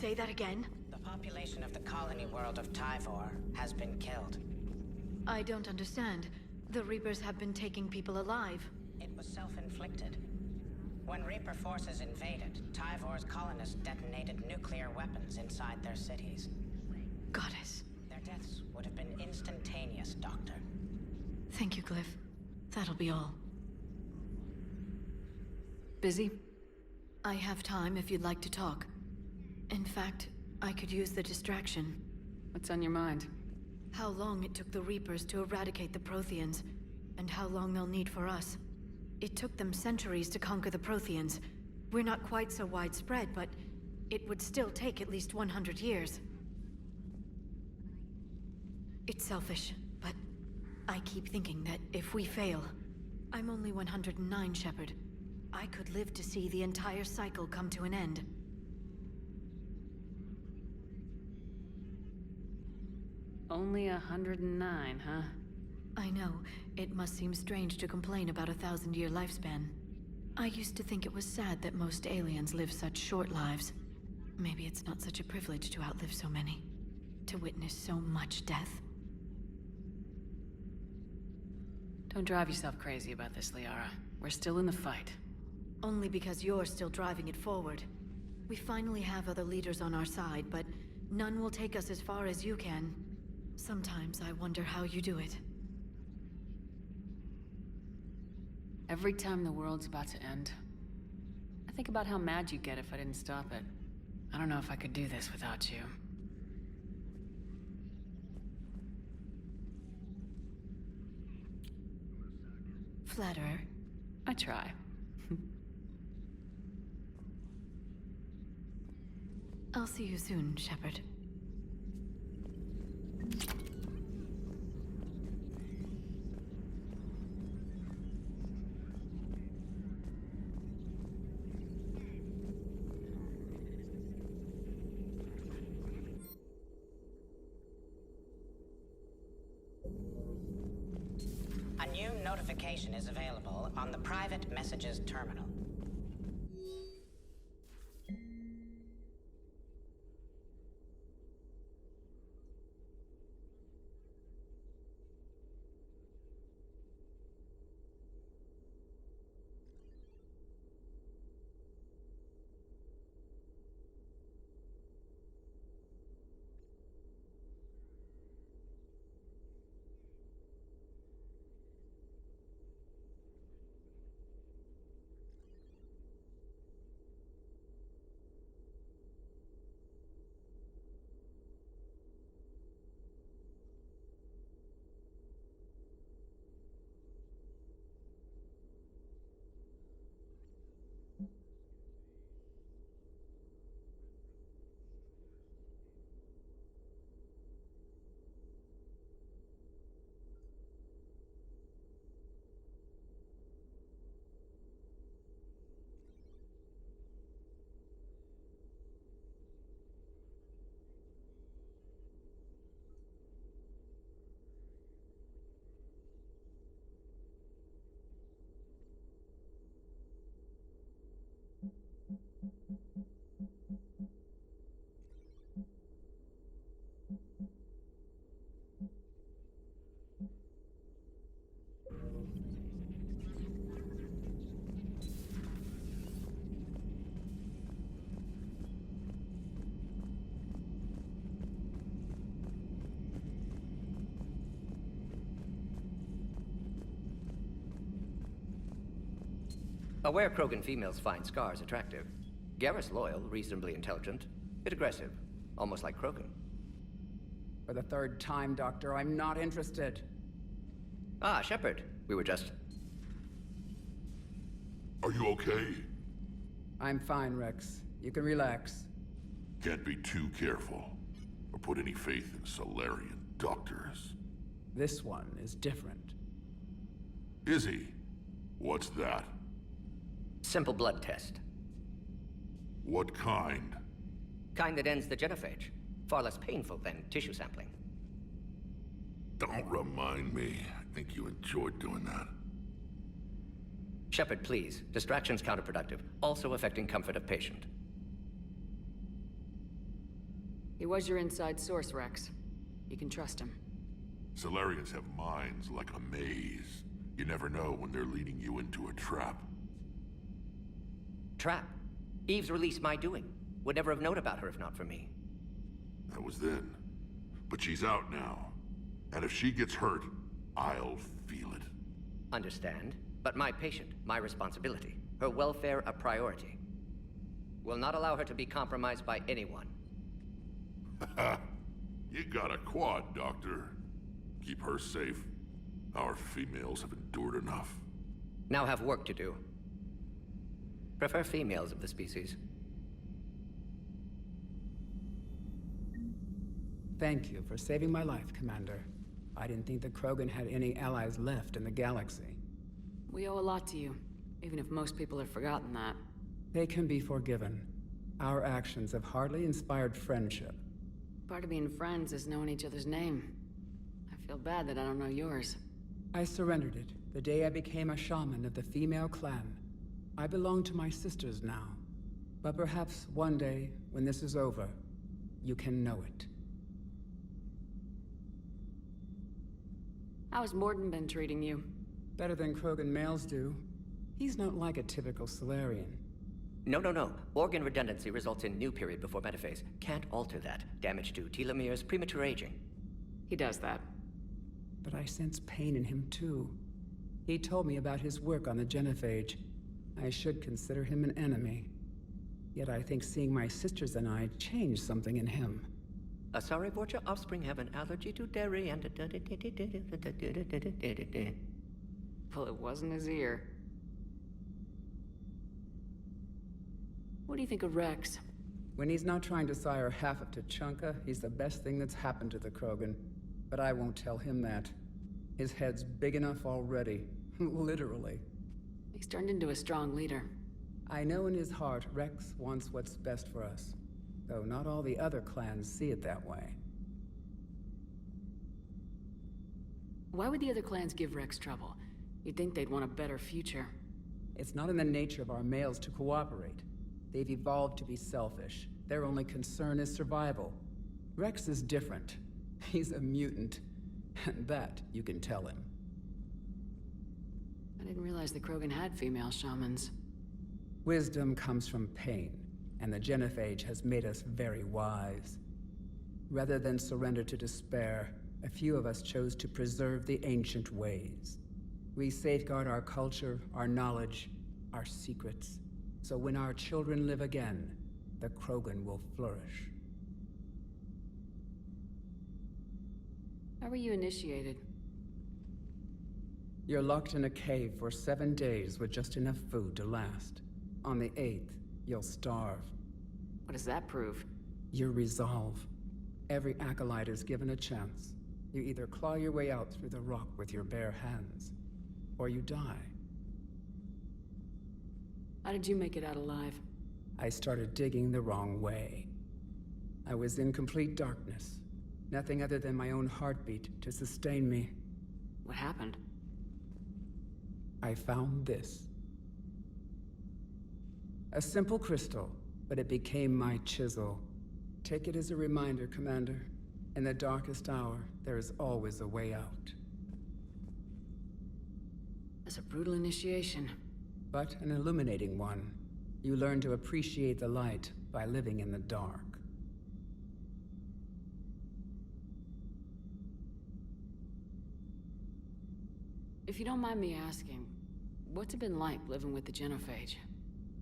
say that again? The population of the colony world of Tyvor has been killed. I don't understand. The Reapers have been taking people alive. It was self-inflicted. When Reaper forces invaded, Tyvor's colonists detonated nuclear weapons inside their cities. Goddess. Their deaths would have been instantaneous, Doctor. Thank you, Glyph. That'll be all. Busy? I have time if you'd like to talk. In fact, I could use the distraction. What's on your mind? How long it took the Reapers to eradicate the Protheans, and how long they'll need for us. It took them centuries to conquer the Protheans. We're not quite so widespread, but it would still take at least 100 years. It's selfish, but I keep thinking that if we fail... I'm only 109, Shepard. I could live to see the entire cycle come to an end. Only 109, huh? I know. It must seem strange to complain about a 1,000-year lifespan. I used to think it was sad that most aliens live such short lives. Maybe it's not such a privilege to outlive so many. To witness so much death. Don't drive yourself crazy about this, Liara. We're still in the fight. Only because you're still driving it forward. We finally have other leaders on our side, but none will take us as far as you can. Sometimes I wonder how you do it. Every time the world's about to end, I think about how mad you'd get if I didn't stop it. I don't know if I could do this without you. Flatterer. I try. I'll see you soon, Shepard. A new notification is available on the private messages terminal. Aware Krogan females find scars attractive. Garrus loyal, reasonably intelligent, bit aggressive, almost like Krogan. For the third time, Doctor, I'm not interested. Ah, Shepard. We were just... Are you okay? I'm fine, Rex. You can relax. Can't be too careful, or put any faith in Salarian doctors. This one is different. Is he? What's that? Simple blood test. What kind? Kind that ends the genophage. Far less painful than tissue sampling. Don't remind me. I think you enjoyed doing that. Shepard, please. Distraction's counterproductive, also affecting comfort of patient. He was your inside source, Rex. You can trust him. Solarians have minds like a maze. You never know when they're leading you into a trap. Trap. Eve's release my doing. Would never have known about her if not for me. That was then. But she's out now. And if she gets hurt, I'll feel it. Understand. But my patient, my responsibility. Her welfare a priority. Will not allow her to be compromised by anyone. You got a quad, Doctor. Keep her safe. Our females have endured enough. Now have work to do. Prefer females of the species. Thank you for saving my life, Commander. I didn't think the Krogan had any allies left in the galaxy. We owe a lot to you, even if most people have forgotten that. They can be forgiven. Our actions have hardly inspired friendship. Part of being friends is knowing each other's name. I feel bad that I don't know yours. I surrendered it the day I became a shaman of the female clan. I belong to my sisters now. But perhaps one day, when this is over, you can know it. How's Mordin been treating you? Better than Krogan males do. He's not like a typical Solarian. No. Organ redundancy results in new period before metaphase. Can't alter that. Damage to telomeres, premature aging. He does that. But I sense pain in him too. He told me about his work on the genophage. I should consider him an enemy. Yet I think seeing my sisters and I changed something in him. Asari Borgia offspring have an allergy to dairy and... Well, it wasn't his ear. What do you think of Rex? When he's not trying to sire half of Tuchanka, he's the best thing that's happened to the Krogan. But I won't tell him that. His head's big enough already. Literally. He's turned into a strong leader. I know in his heart Rex wants what's best for us. Though not all the other clans see it that way. Why would the other clans give Rex trouble? You'd think they'd want a better future. It's not in the nature of our males to cooperate. They've evolved to be selfish. Their only concern is survival. Rex is different. He's a mutant. And that you can tell him. I didn't realize the Krogan had female shamans. Wisdom comes from pain, and the genophage has made us very wise. Rather than surrender to despair, a few of us chose to preserve the ancient ways. We safeguard our culture, our knowledge, our secrets. So when our children live again, the Krogan will flourish. How were you initiated? You're locked in a cave for 7 days with just enough food to last. On the 8th, you'll starve. What does that prove? Your resolve. Every acolyte is given a chance. You either claw your way out through the rock with your bare hands, or you die. How did you make it out alive? I started digging the wrong way. I was in complete darkness. Nothing other than my own heartbeat to sustain me. What happened? I found this. A simple crystal, but it became my chisel. Take it as a reminder, Commander. In the darkest hour, there is always a way out. That's a brutal initiation. But an illuminating one. You learn to appreciate the light by living in the dark. If you don't mind me asking, what's it been like living with the genophage?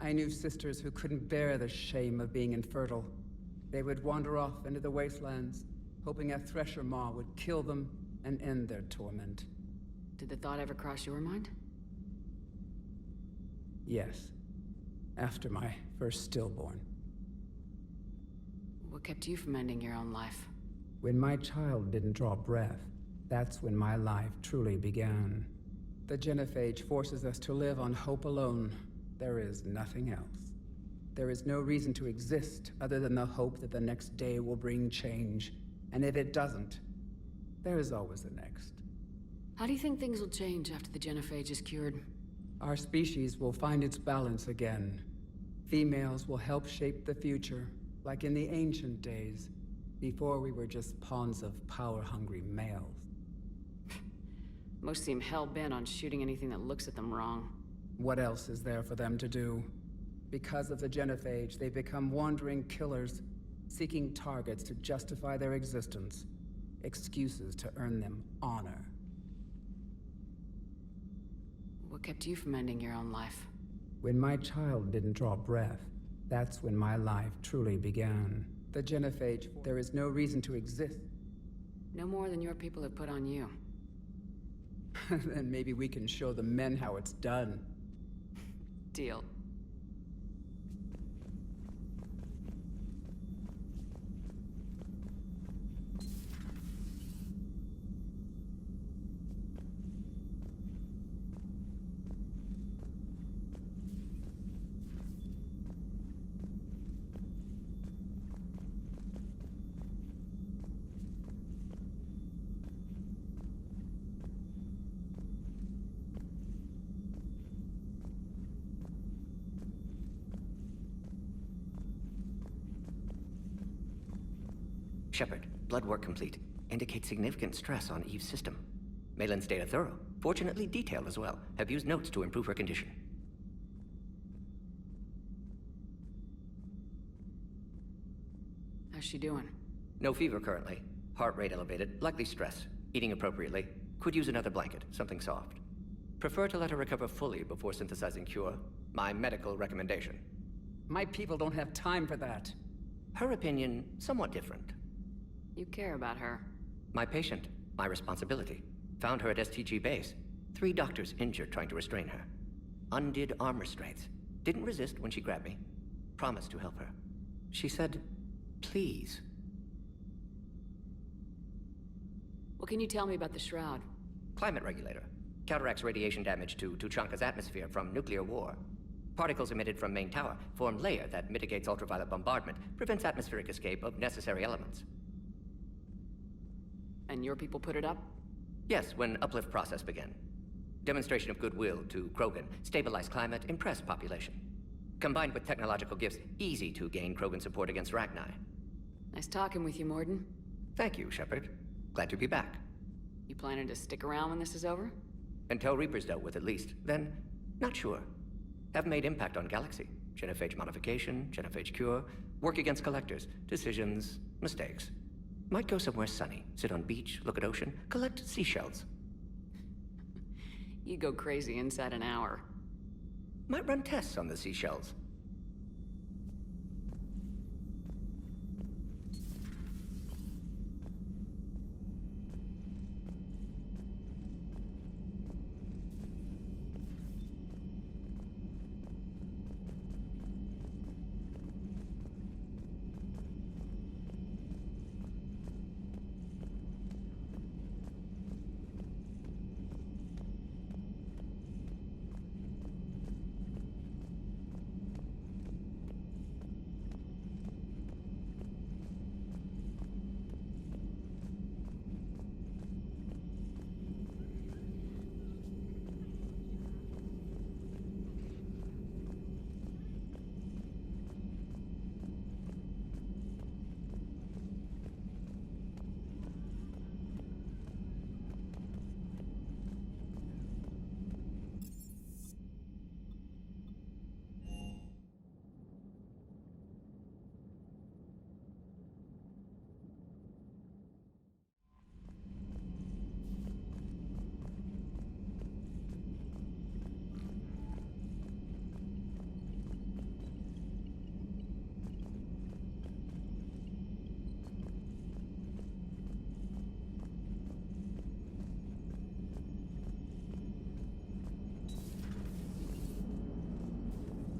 I knew sisters who couldn't bear the shame of being infertile. They would wander off into the wastelands, hoping a Thresher Maw would kill them and end their torment. Did the thought ever cross your mind? Yes. After my first stillborn. What kept you from ending your own life? When my child didn't draw breath, that's when my life truly began. The genophage forces us to live on hope alone. There is nothing else. There is no reason to exist other than the hope that the next day will bring change. And if it doesn't, there is always the next. How do you think things will change after the genophage is cured? Our species will find its balance again. Females will help shape the future, like in the ancient days. Before we were just pawns of power-hungry males. Most seem hell-bent on shooting anything that looks at them wrong. What else is there for them to do? Because of the Genophage, they've become wandering killers, seeking targets to justify their existence. Excuses to earn them honor. What kept you from ending your own life? When my child didn't draw breath, that's when my life truly began. The Genophage, there is no reason to exist. No more than your people have put on you. Then maybe we can show the men how it's done. Deal. Shepard, blood work complete. Indicates significant stress on Eve's system. Malin's data thorough. Fortunately detailed as well. Have used notes to improve her condition. How's she doing? No fever currently. Heart rate elevated, likely stress. Eating appropriately. Could use another blanket, something soft. Prefer to let her recover fully before synthesizing cure. My medical recommendation. My people don't have time for that. Her opinion, somewhat different. You care about her. My patient, my responsibility. Found her at STG base. 3 doctors injured trying to restrain her. Undid arm restraints. Didn't resist when she grabbed me. Promised to help her. She said, please. What can you tell me about the Shroud? Climate regulator. Counteracts radiation damage to Tuchanka's atmosphere from nuclear war. Particles emitted from main tower form layer that mitigates ultraviolet bombardment, prevents atmospheric escape of necessary elements. And your people put it up? Yes, when uplift process began. Demonstration of goodwill to Krogan, stabilize climate, impress population. Combined with technological gifts, easy to gain Krogan support against Rachni. Nice talking with you, Mordin. Thank you, Shepard. Glad to be back. You planning to stick around when this is over? Until Reaper's dealt with at least. Then, not sure. Have made impact on Galaxy. Genophage modification, Genophage cure, work against collectors, decisions, mistakes. Might go somewhere sunny, sit on beach, look at ocean, collect seashells. You go crazy inside an hour. Might run tests on the seashells.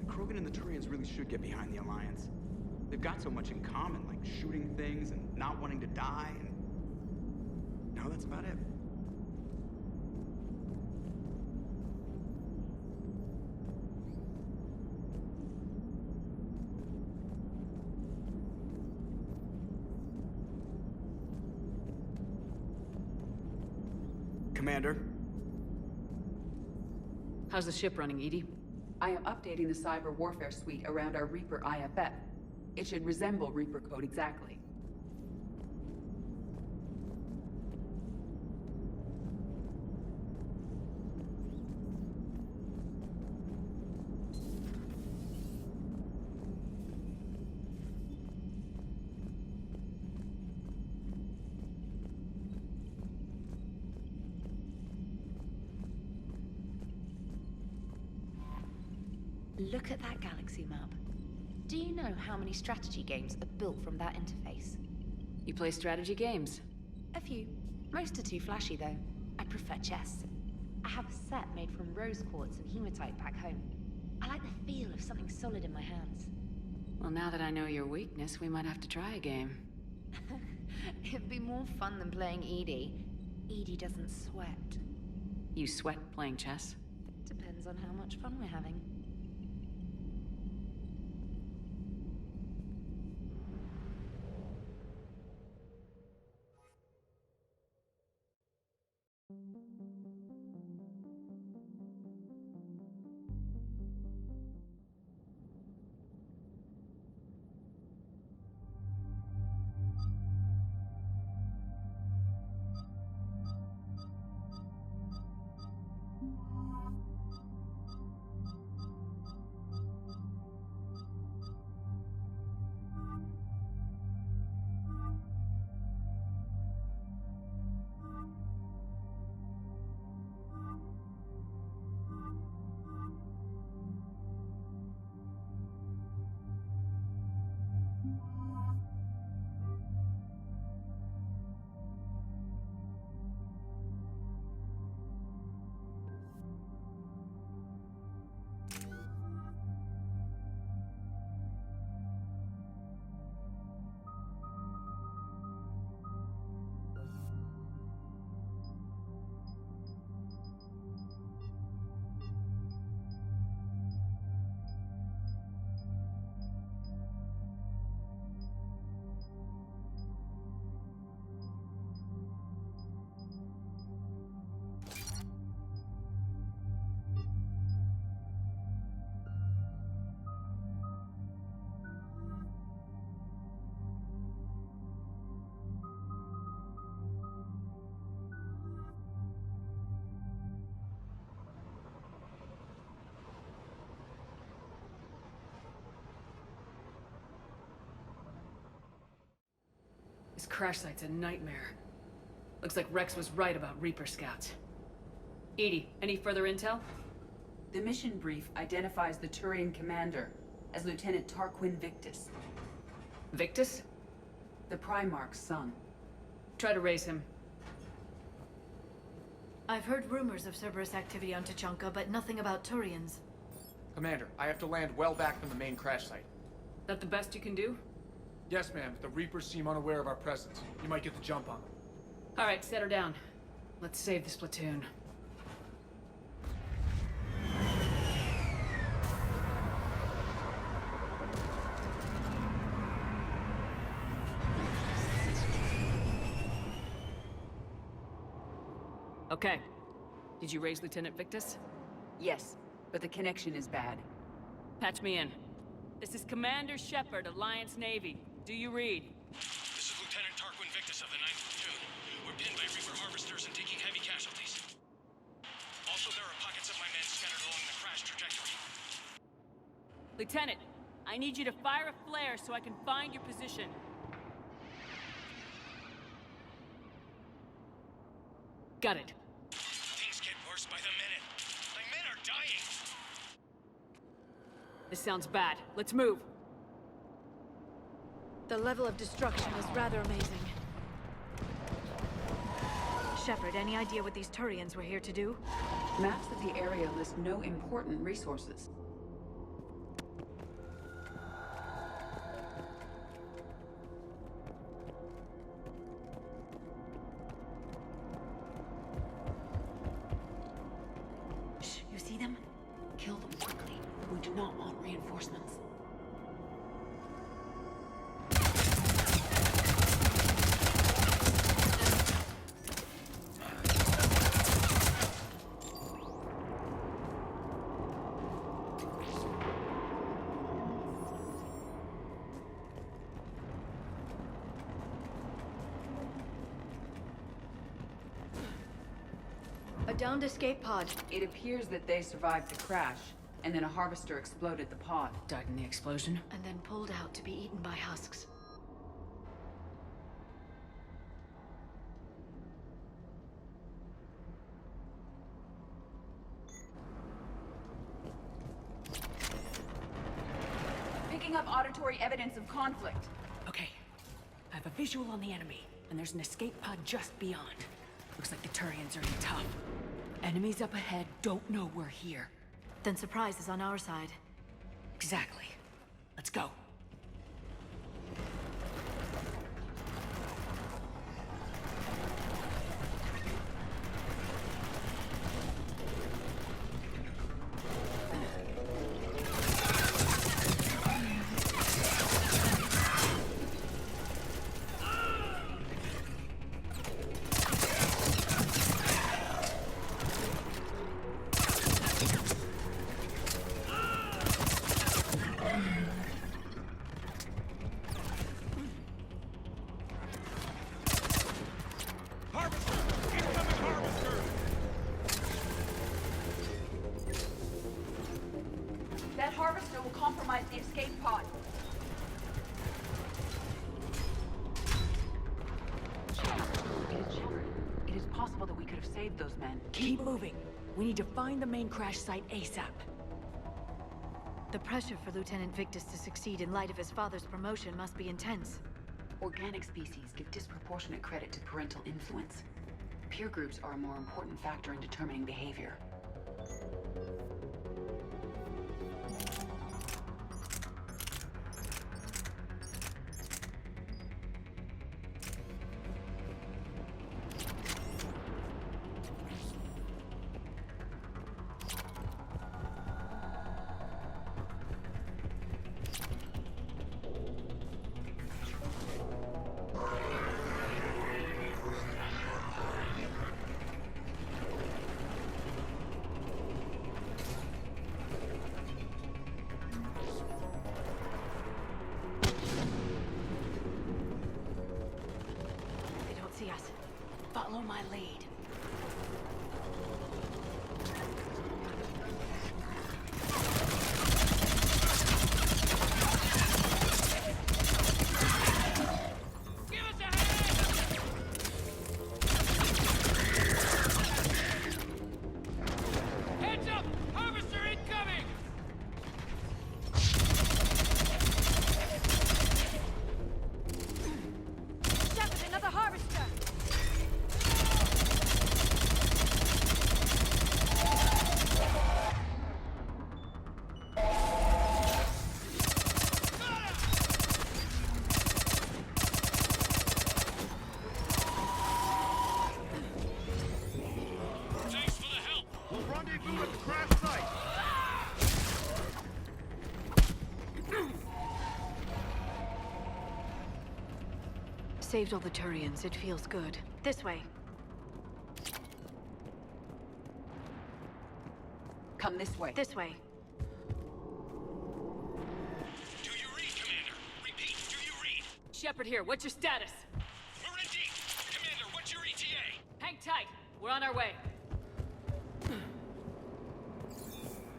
Krogan and the Turians really should get behind the Alliance. They've got so much in common, like shooting things and not wanting to die, and... no, that's about it. Commander? How's the ship running, Edie? I am updating the cyber warfare suite around our Reaper IFF. It should resemble Reaper code exactly. Look at that galaxy map. Do you know how many strategy games are built from that interface? You play strategy games? A few. Most are too flashy, though. I prefer chess. I have a set made from rose quartz and hematite back home. I like the feel of something solid in my hands. Well, now that I know your weakness, we might have to try a game. It'd be more fun than playing Edie. Edie doesn't sweat. You sweat playing chess? Depends on how much fun we're having. This crash site's a nightmare. Looks like Rex was right about Reaper scouts. Edie, any further intel? The mission brief identifies the Turian commander as Lieutenant Tarquin Victus, Victus? the Primarch's son. Try to raise him. I've heard rumors of Cerberus activity on Tuchanka, but nothing about Turians. Commander, I have to land well back from the main crash site. That the best you can do? Yes, ma'am. The Reapers seem unaware of our presence. You might get the jump on them. All right, set her down. Let's save this platoon. Okay. Did you raise Lieutenant Victus? Yes, but the connection is bad. Patch me in. This is Commander Shepard, Alliance Navy. Do you read? This is Lieutenant Tarquin Victus of the 9th Platoon. We're pinned by Reaper harvesters and taking heavy casualties. Also, there are pockets of my men scattered along the crash trajectory. Lieutenant, I need you to fire a flare so I can find your position. Got it. Things get worse by the minute. My men are dying! This sounds bad. Let's move. The level of destruction is rather amazing. Shepard, any idea what these Turians were here to do? Maps of the area list no important resources. Shh, you see them? Kill them quickly. We do not want reinforcements. A downed escape pod. It appears that they survived the crash, and then a harvester exploded the pod. Died in the explosion? And then pulled out to be eaten by husks. have auditory evidence of conflict. Okay. I have a visual on the enemy, and there's an escape pod just beyond. Looks like the Turians are in tough. Enemies up ahead don't know we're here. Then surprise is on our side. Exactly. Let's go. That harvester will compromise the escape pod. It is possible that we could have saved those men. Keep moving. We need to find the main crash site ASAP. The pressure for Lieutenant Victus to succeed in light of his father's promotion must be intense. Organic species give disproportionate credit to parental influence. Peer groups are a more important factor in determining behavior. See us. Follow my lead. Heads up! Harvester incoming! Shepard, another harvester! Thanks for the help! We'll rendezvous at the crash site. Saved all the Turians. It feels good. This way. Come this way. This way. Do you read, Commander? Repeat, do you read? Shepard here, what's your status? We're in deep! Commander, what's your ETA? Hang tight. We're on our way.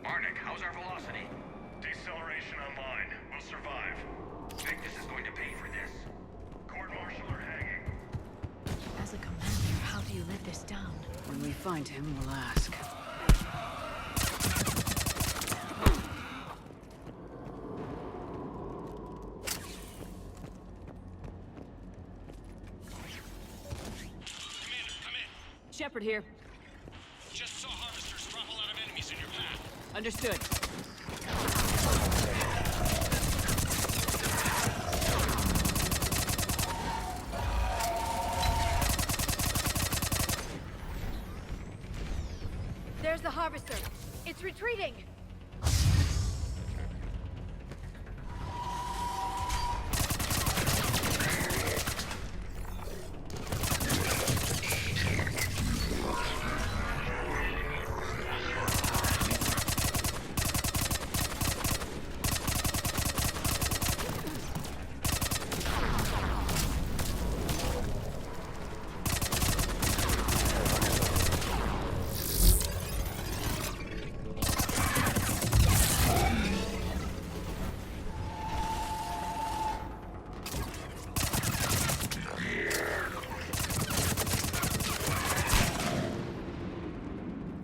Arnik, how's our velocity? Deceleration online. We'll survive. Victus is going to pay for this. Court-martial or hanging? As a commander, how do you live this down? When we find him, we'll ask. Commander, come in. Shepard here. Just saw harvesters drop a lot of enemies in your path. Understood. There's the harvester. It's retreating.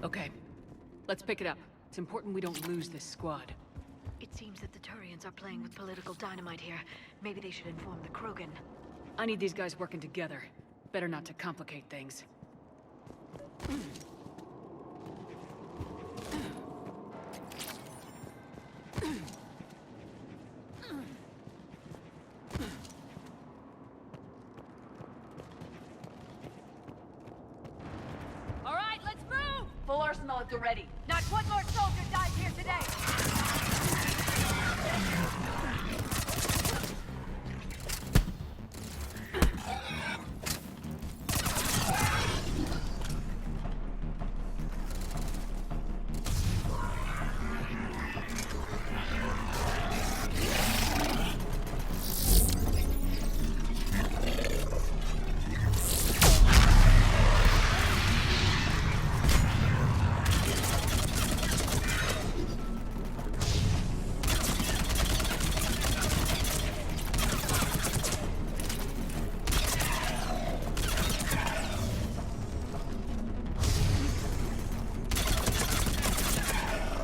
Okay. Let's pick it up. It's important we don't lose this squad. It's Seems that the Turians are playing with political dynamite here. Maybe they should inform the Krogan. I need these guys working together. Better not to complicate things. All right, let's move! Full arsenal at the ready. Not one more soldier died here today!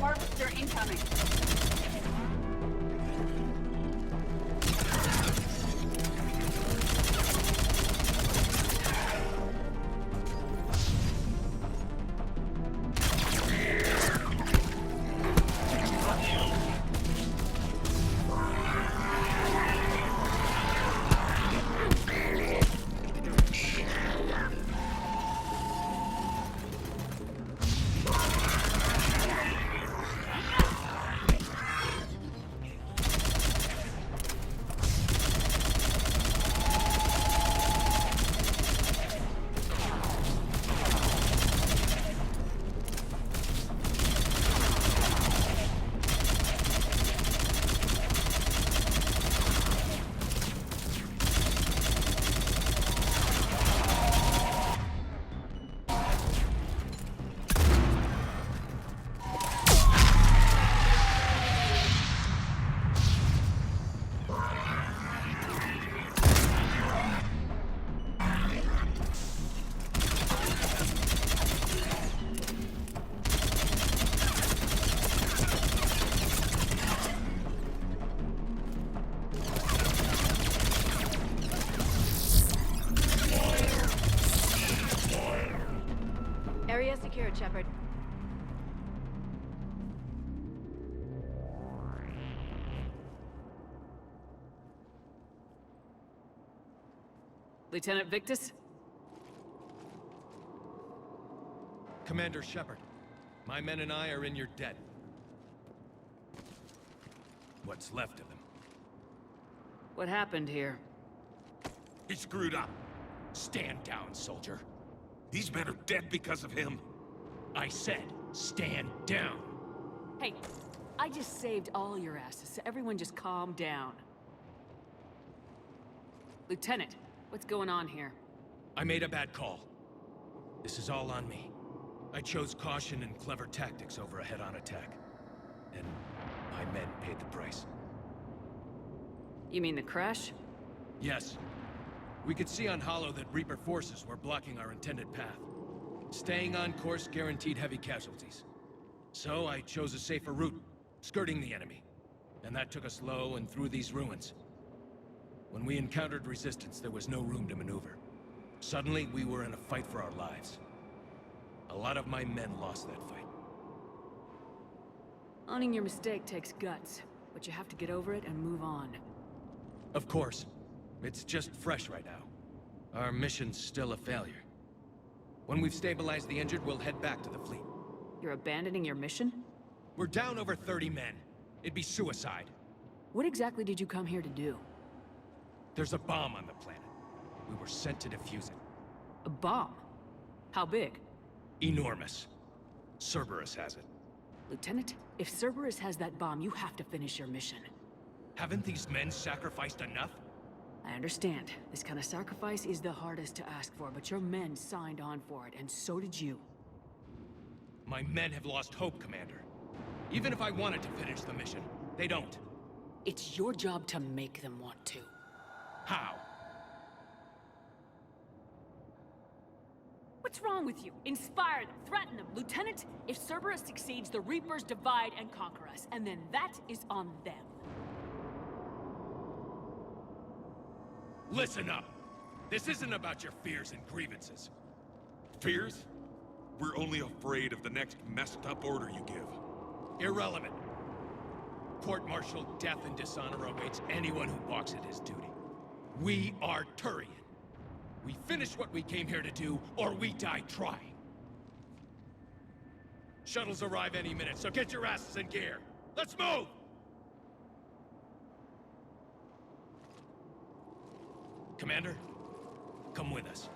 Harvester incoming. Area secured, Shepard. Lieutenant Victus? Commander Shepard, my men and I are in your debt. What's left of him. What happened here? He screwed up. Stand down, soldier. These men are dead because of him. I said, stand down. Hey, I just saved all your asses, so everyone just calm down. Lieutenant, what's going on here? I made a bad call. This is all on me. I chose caution and clever tactics over a head-on attack. And my men paid the price. You mean the crash? Yes. We could see on Hollow that Reaper forces were blocking our intended path. Staying on course guaranteed heavy casualties. So I chose a safer route, skirting the enemy. And that took us low and through these ruins. When we encountered resistance, there was no room to maneuver. Suddenly, we were in a fight for our lives. A lot of my men lost that fight. Owning your mistake takes guts, but you have to get over it and move on. Of course. It's just fresh right now. Our mission's still a failure. When we've stabilized the injured, we'll head back to the fleet. You're abandoning your mission? We're down over 30 men. It'd be suicide. What exactly did you come here to do? There's a bomb on the planet. We were sent to defuse it. A bomb? How big? Enormous. Cerberus has it. Lieutenant, if Cerberus has that bomb, you have to finish your mission. Haven't these men sacrificed enough? I understand. This kind of sacrifice is the hardest to ask for, but your men signed on for it, and so did you. My men have lost hope, Commander. Even if I wanted to finish the mission, they don't. It's your job to make them want to. How? What's wrong with you? Inspire them, threaten them. Lieutenant, if Cerberus succeeds, the Reapers divide and conquer us, and then that is on them. Listen up! This isn't about your fears and grievances. Fears? We're only afraid of the next messed up order you give. Irrelevant. Court-martial death and dishonor awaits anyone who balks at his duty. We are Turian. We finish what we came here to do, or we die trying. Shuttles arrive any minute, so get your asses in gear. Let's move! Commander, come with us.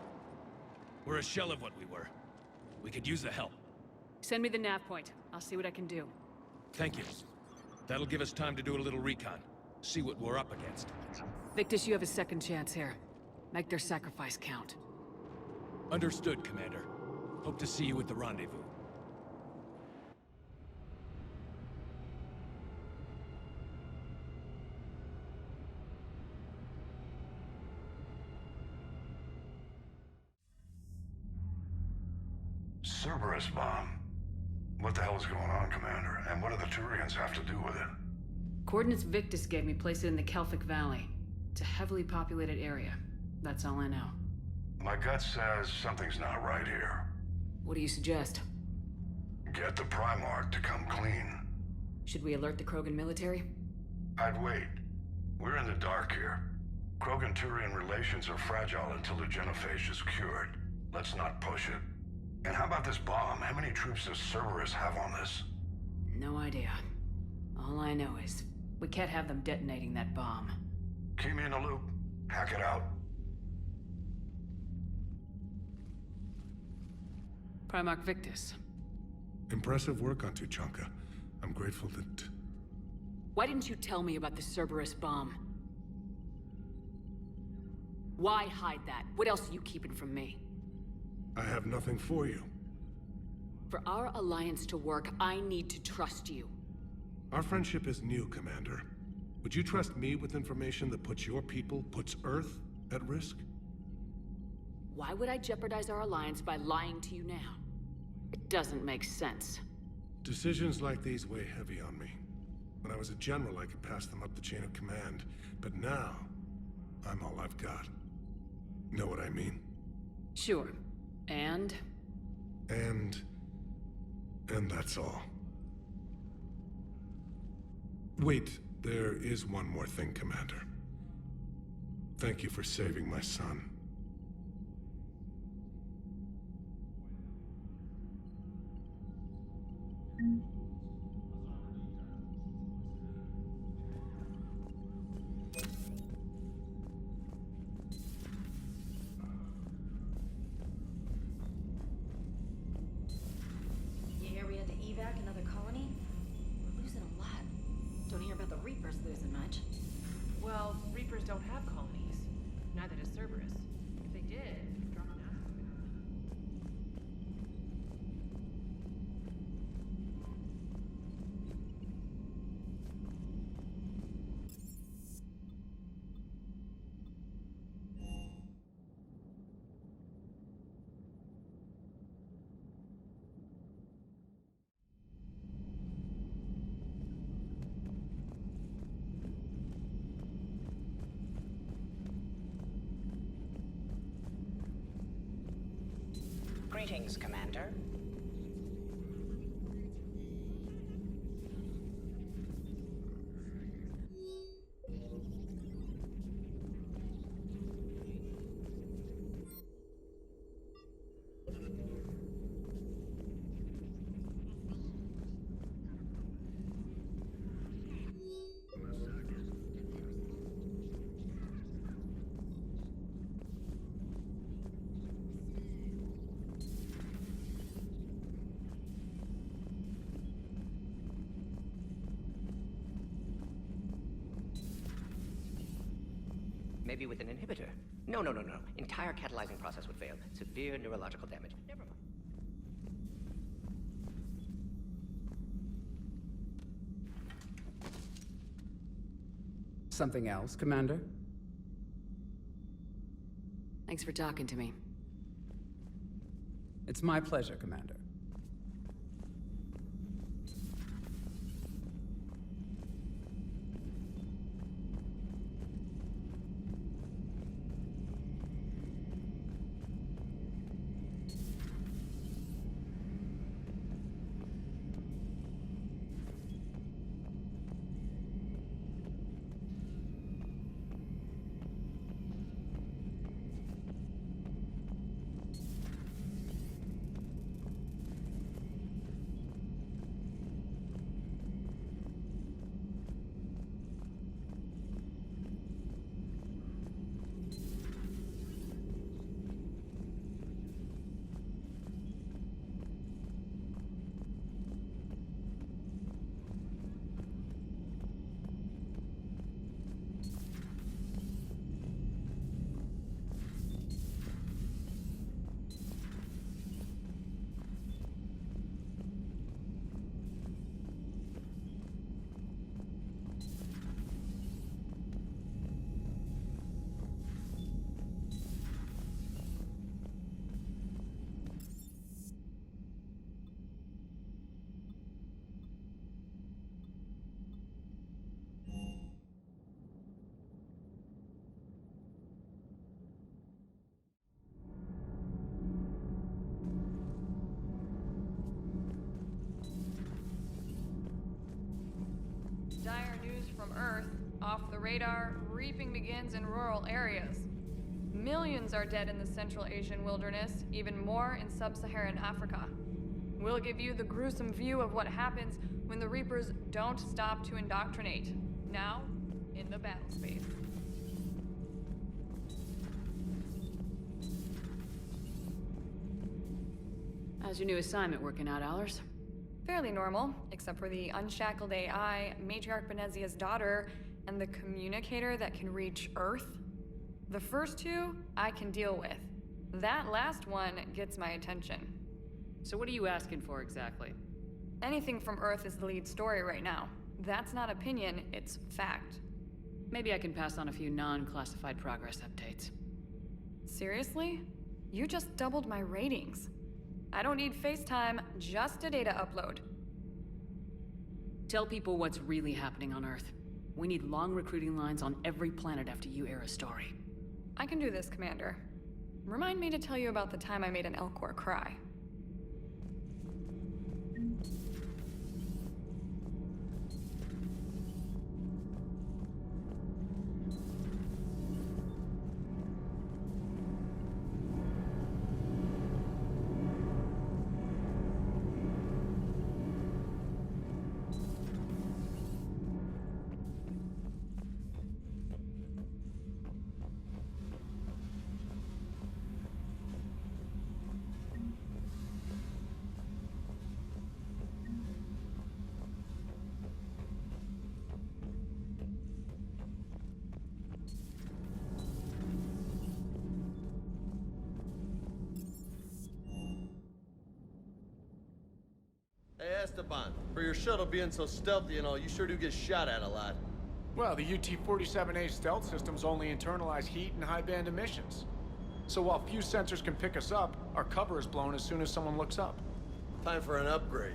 We're a shell of what we were. We could use the help. Send me the nav point. I'll see what I can do. Thank you. That'll give us time to do a little recon. See what we're up against. Victus, you have a second chance here. Make their sacrifice count. Understood, Commander. Hope to see you at the rendezvous. Cerberus bomb. What the hell is going on, Commander? And what do the Turians have to do with it? Coordinates Victus gave me place it in the Kelphic Valley. It's a heavily populated area. That's all I know. My gut says something's not right here. What do you suggest? Get the Primarch to come clean. Should we alert the Krogan military? I'd wait. We're in the dark here. Krogan-Turian relations are fragile until the genophage is cured. Let's not push it. And how about this bomb? How many troops does Cerberus have on this? No idea. All I know is, we can't have them detonating that bomb. Keep me in the loop. Hack it out. Primarch Victus. Impressive work on Tuchanka. I'm grateful that... Why didn't you tell me about the Cerberus bomb? Why hide that? What else are you keeping from me? I have nothing for you. For our alliance to work, I need to trust you. Our friendship is new, Commander. Would you trust me with information that puts your people, puts Earth, at risk? Why would I jeopardize our alliance by lying to you now? It doesn't make sense. Decisions like these weigh heavy on me. When I was a general, I could pass them up the chain of command. But now, I'm all I've got. Know what I mean? Sure. And that's all. Wait, there is one more thing, Commander. Thank you for saving my son. You hear we had to evac another colony? We're losing a lot. Don't hear about the Reapers losing much. Well, Reapers don't have colonies. Neither does Cerberus. If they did, drop an ass. Greetings, Commander. Maybe with an inhibitor. No. Entire catalyzing process would fail. Severe neurological damage. Never mind. Something else, Commander? Thanks for talking to me. It's my pleasure, Commander. Dire news from Earth. Off the radar, reaping begins in rural areas. Millions are dead in the Central Asian wilderness, even more in sub-Saharan Africa. We'll give you the gruesome view of what happens when the Reapers don't stop to indoctrinate. Now, in the battle space. How's your new assignment working out, Allers? Fairly normal, except for the unshackled AI, Matriarch Benezia's daughter, and the communicator that can reach Earth. The first two, I can deal with. That last one gets my attention. So what are you asking for exactly? Anything from Earth is the lead story right now. That's not opinion, it's fact. Maybe I can pass on a few non-classified progress updates. Seriously? You just doubled my ratings. I don't need FaceTime, just a data upload. Tell people what's really happening on Earth. We need long recruiting lines on every planet after you air a story. I can do this, Commander. Remind me to tell you about the time I made an Elcor cry. Hey, Esteban, for your shuttle being so stealthy and all, you sure do get shot at a lot. Well, the UT-47A stealth systems only internalize heat and high-band emissions. So while few sensors can pick us up, our cover is blown as soon as someone looks up. Time for an upgrade.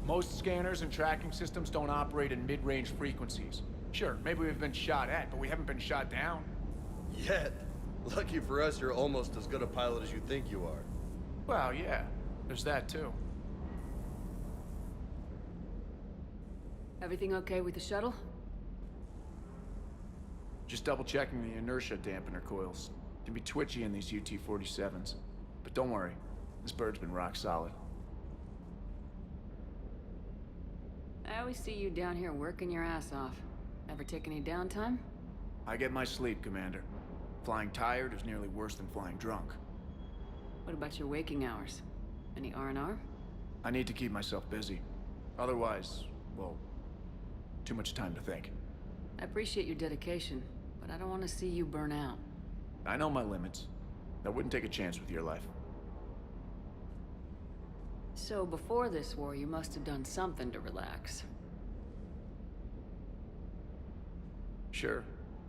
Most scanners and tracking systems don't operate in mid-range frequencies. Sure, maybe we've been shot at, but we haven't been shot down. Yet. Lucky for us, you're almost as good a pilot as you think you are. Well, yeah, there's that too. Everything okay with the shuttle? Just double-checking the inertia dampener coils. Can be twitchy in these UT-47s. But don't worry, this bird's been rock solid. I always see you down here working your ass off. Ever take any downtime? I get my sleep, Commander. Flying tired is nearly worse than flying drunk. What about your waking hours? Any R&R? I need to keep myself busy. Otherwise, well, too much time to think. I appreciate your dedication, but I don't want to see you burn out. I know my limits. I wouldn't take a chance with your life. So before this war, you must have done something to relax. Sure.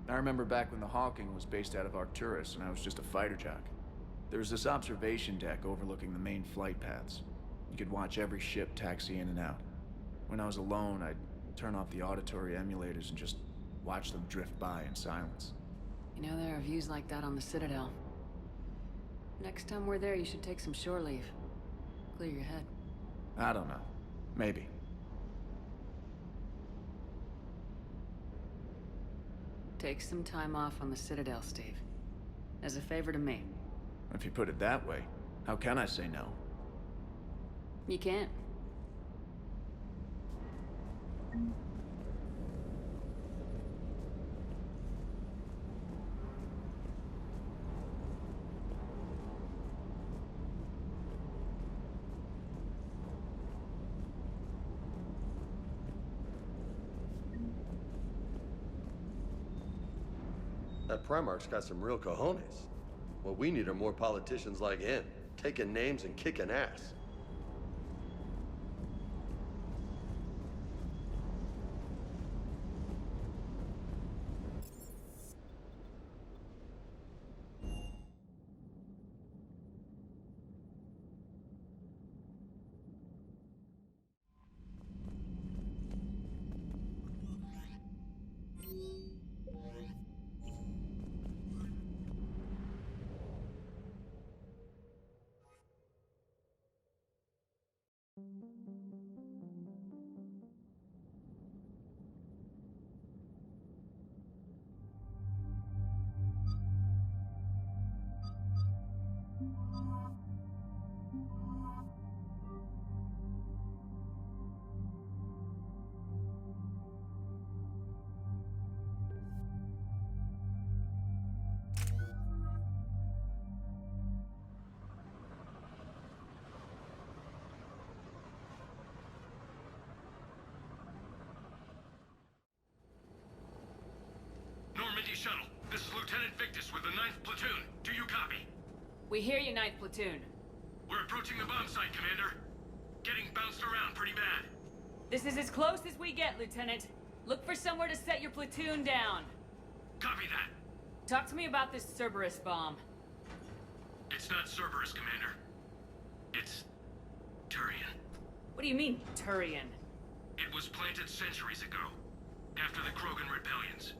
I remember back when the Hawking was based out of Arcturus and I was just a fighter jock. There's this observation deck overlooking the main flight paths. You could watch every ship taxi in and out. When I was alone, I'd turn off the auditory emulators and just watch them drift by in silence. You know, there are views like that on the Citadel. Next time we're there, you should take some shore leave. Clear your head. I don't know. Maybe. Take some time off on the Citadel, Steve. As a favor to me. If you put it that way, how can I say no? You can't. That Primarch's got some real cojones. What we need are more politicians like him, taking names and kicking ass. Normandy Shuttle, this is Lieutenant Victus with the 9th Platoon. Do you copy? We hear you, 9th Platoon. We're approaching the bomb site, Commander. Getting bounced around pretty bad. This is as close as we get, Lieutenant. Look for somewhere to set your platoon down. Copy that. Talk to me about this Cerberus bomb. It's not Cerberus, Commander. It's Turian. What do you mean, Turian? It was planted centuries ago, after the Krogan rebellions.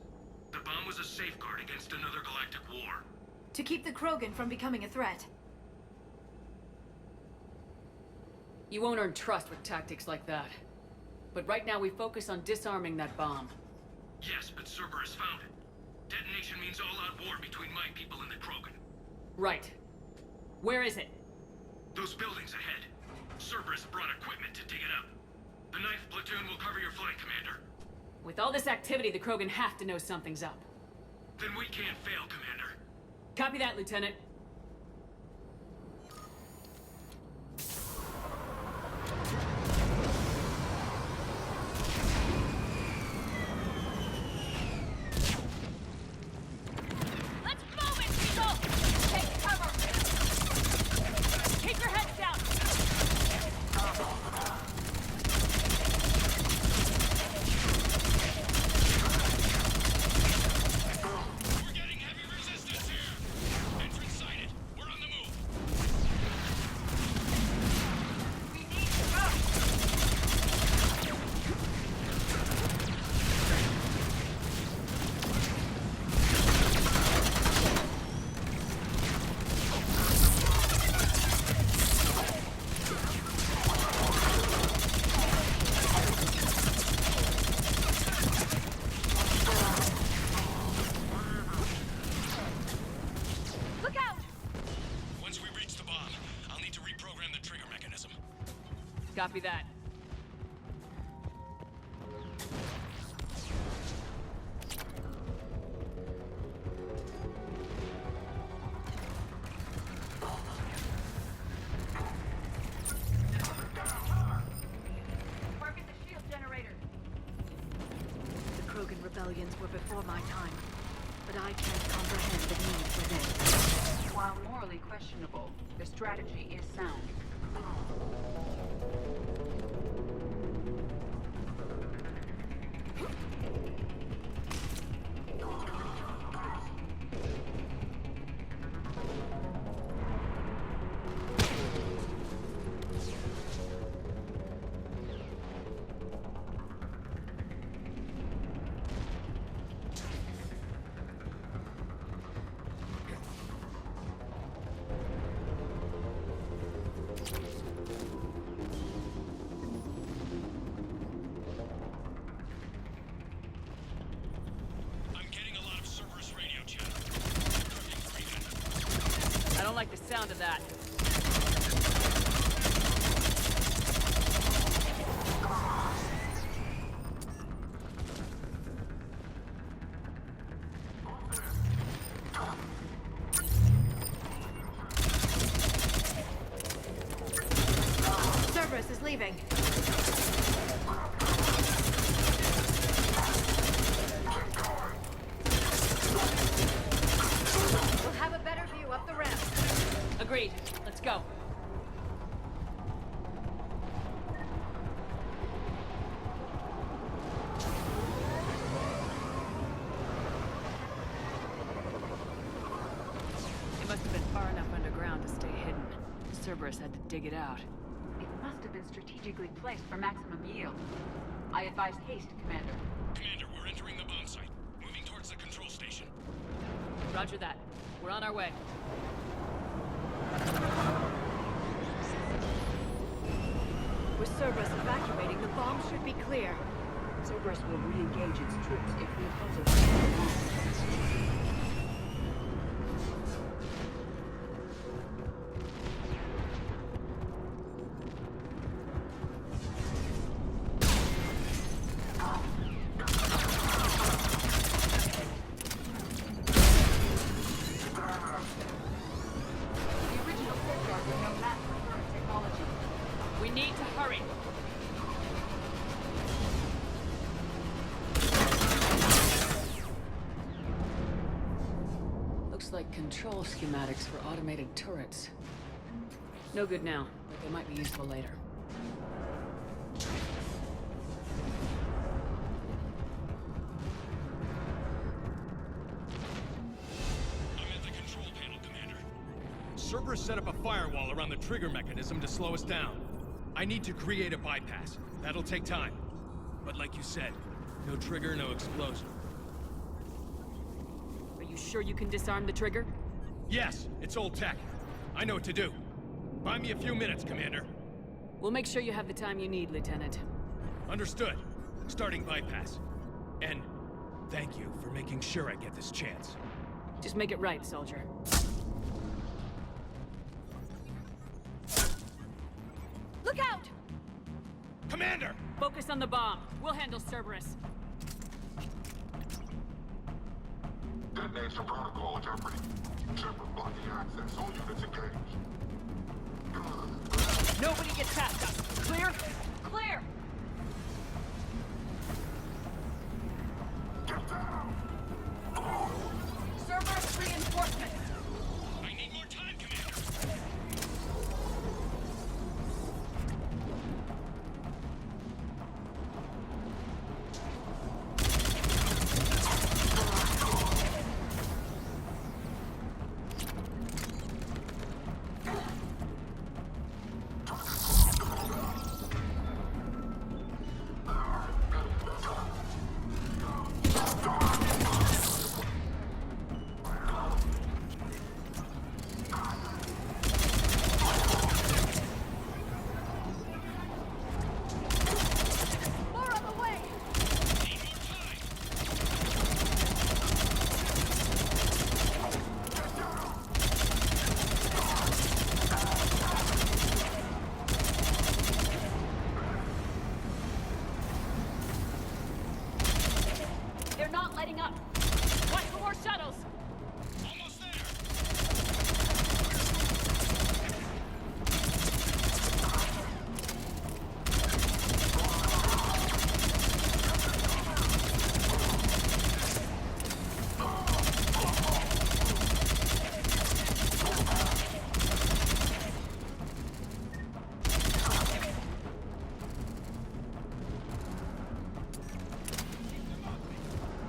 The bomb was a safeguard against another galactic war. To keep the Krogan from becoming a threat. You won't earn trust with tactics like that. But right now we focus on disarming that bomb. Yes, but Cerberus found it. Detonation means all-out war between my people and the Krogan. Right. Where is it? Those buildings ahead. Cerberus brought equipment to dig it up. The 9th Platoon will cover your flank, Commander. With all this activity, the Krogan have to know something's up. Then we can't fail, Commander. Copy that, Lieutenant. Let's move it, people! Take cover! Keep your heads down! We're getting heavy resistance here! Entrance sighted. We're on the move. We need to go! Look out! Once we reach the bomb, I'll need to reprogram the trigger mechanism. Copy that. Target the shield generator. The Krogan rebellions were before my time, but I can't comprehend the need for this. While morally questionable, the strategy is sound. don't like the sound of that. Cerberus is leaving. We'll have a better view up the ramp. Agreed. Let's go. It must have been far enough underground to stay hidden. Cerberus had to dig it out. It must have been strategically placed for maximum yield. I advise haste, Commander. Commander, we're entering the bomb site. Moving towards the control station. Roger that. We're on our way. With Cerberus evacuating, the bomb should be clear. Cerberus will re-engage its troops if we oppose it. We need to hurry. Looks like control schematics for automated turrets. No good now, but they might be useful later. Cerberus set up a firewall around the trigger mechanism to slow us down. I need to create a bypass. That'll take time. But like you said, no trigger, no explosion. Are you sure you can disarm the trigger? Yes, it's old tech. I know what to do. Buy me a few minutes, Commander. We'll make sure you have the time you need, Lieutenant. Understood. Starting bypass. And thank you for making sure I get this chance. Just make it right, soldier. Look out! Commander! Focus on the bomb. We'll handle Cerberus. Detonation protocol jeopardy. Shepard blocking access. All units engaged. Nobody gets past us. Clear? Clear! Get down! Cerberus reinforcements! I need more time, Commander! They're not letting up. Watch for more shuttles. Almost there!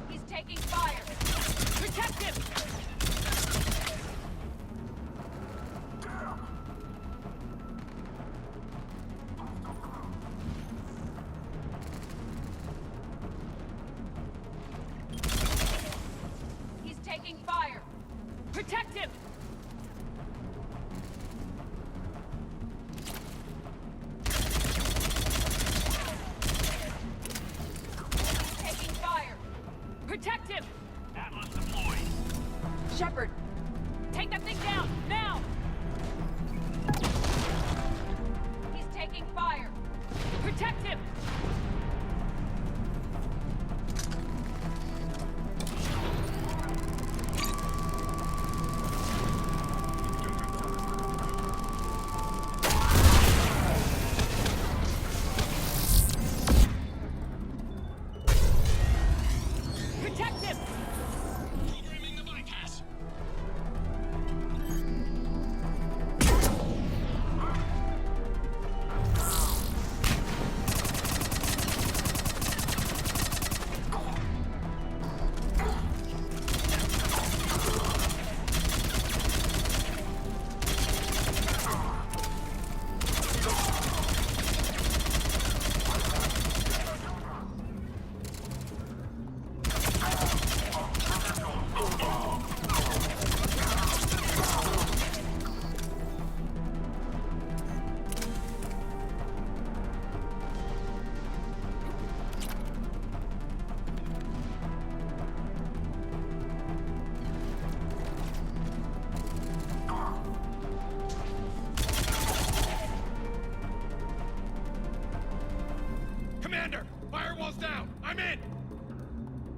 He's taking fire. Protect him! He's taking fire. Protect him! He's taking fire. Protect him! Atlas deployed. Shepard! Take that thing down, now! I'm in!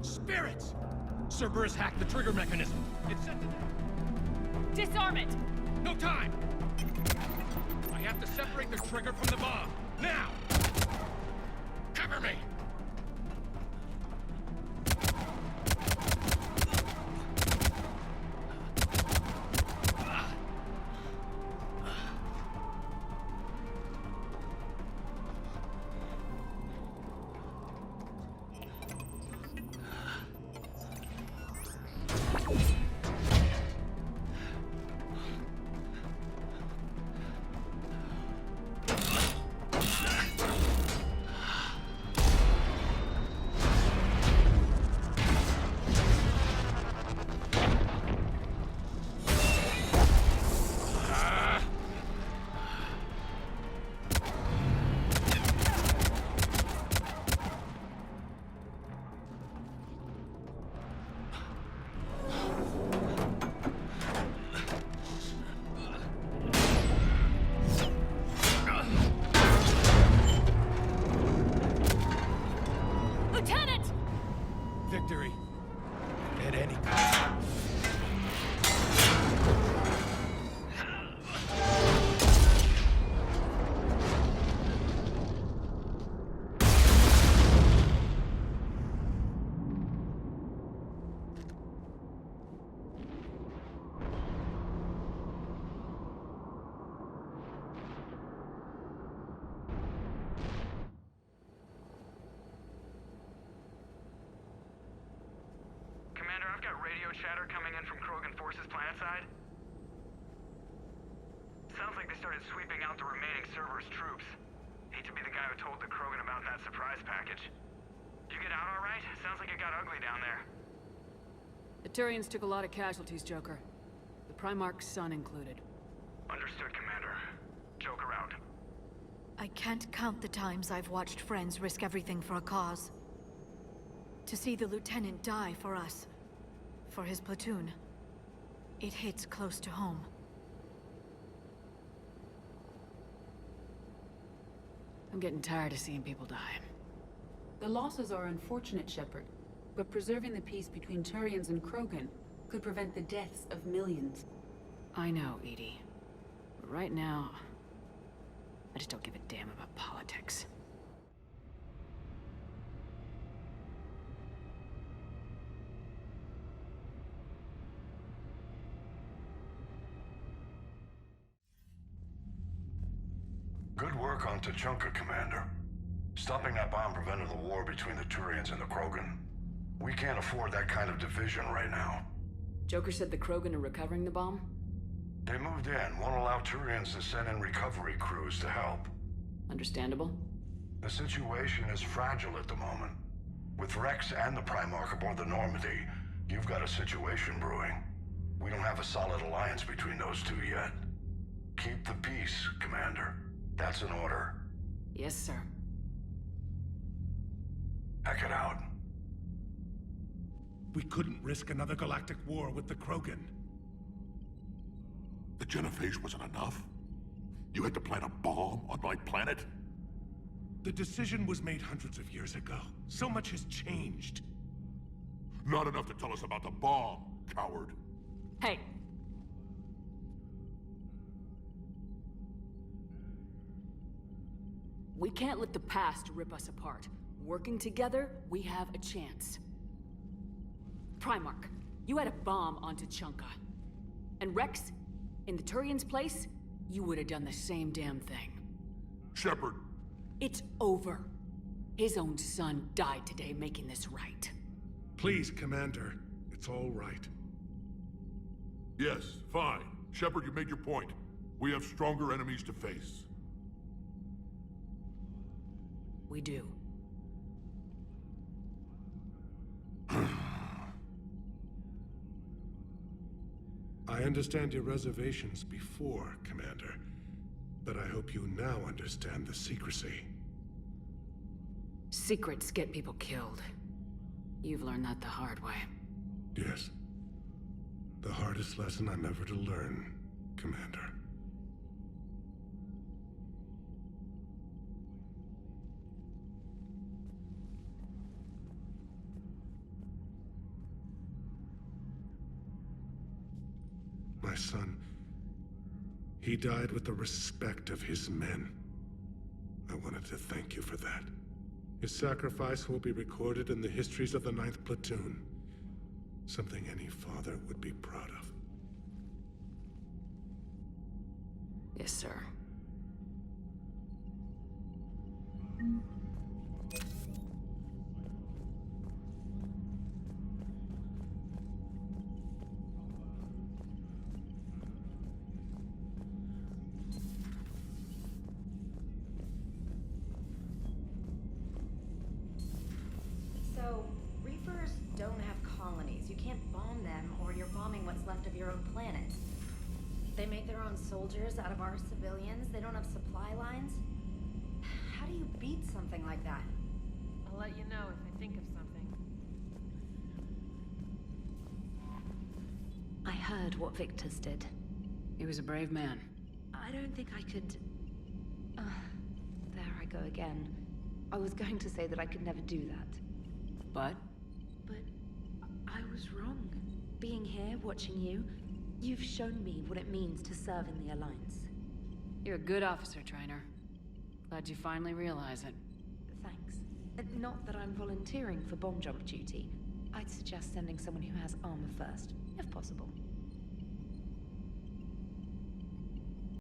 Spirits! Cerberus hacked the trigger mechanism. It's set to... Disarm it! No time! I have to separate the trigger from the bomb. Now! Cover me! Lieutenant! Victory. At any cost. Commander, I've got radio chatter coming in from Krogan forces planetside. Sounds like they started sweeping out the remaining Cerberus troops. Hate to be the guy who told the Krogan about that surprise package. You get out all right? Sounds like it got ugly down there. The Turians took a lot of casualties, Joker. The Primarch's son included. Understood, Commander. Joker out. I can't count the times I've watched friends risk everything for a cause. To see the Lieutenant die for us, for his platoon, it hits close to home. I'm getting tired of seeing people die. The losses are unfortunate, Shepard, but preserving the peace between Turians and Krogan could prevent the deaths of millions. I know, Edie. But right now, I just don't give a damn about politics. Good work on Tuchanka, Commander. Stopping that bomb prevented the war between the Turians and the Krogan. We can't afford that kind of division right now. Joker said the Krogan are recovering the bomb? They moved in, won't allow Turians to send in recovery crews to help. Understandable. The situation is fragile at the moment. With Rex and the Primarch aboard the Normandy, you've got a situation brewing. We don't have a solid alliance between those two yet. Keep the peace, Commander. That's an order. Yes, sir. Heck it out. We couldn't risk another galactic war with the Krogan. The Genophage wasn't enough? You had to plant a bomb on my planet? The decision was made hundreds of years ago. So much has changed. Not enough to tell us about the bomb, coward. Hey! We can't let the past rip us apart. Working together, we have a chance. Primarch, you had a bomb on Tuchanka. And Rex, in the Turian's place, you would have done the same damn thing. Shepard! It's over. His own son died today making this right. Please, Commander. It's all right. Yes, fine. Shepard, you made your point. We have stronger enemies to face. We do. I understand your reservations before, Commander. But I hope you now understand the secrecy. Secrets get people killed. You've learned that the hard way. Yes. The hardest lesson I'm ever to learn, Commander. my son. He died with the respect of his men. I wanted to thank you for that. His sacrifice will be recorded in the histories of the 9th Platoon. Something any father would be proud of. Yes, sir. So, Reapers don't have colonies. You can't bomb them, or you're bombing what's left of your own planet. They make their own soldiers out of our civilians. They don't have supply lines. How do you beat something like that? I'll let you know if I think of something. I heard what Victor's did. He was a brave man. I don't think I could... there I go again. I was going to say that I could never do that. But? But I was wrong. Being here, watching you, you've shown me what it means to serve in the Alliance. You're a good officer, Trainer. Glad you finally realize it. Thanks. Not that I'm volunteering for bomb jump duty. I'd suggest sending someone who has armor first, if possible.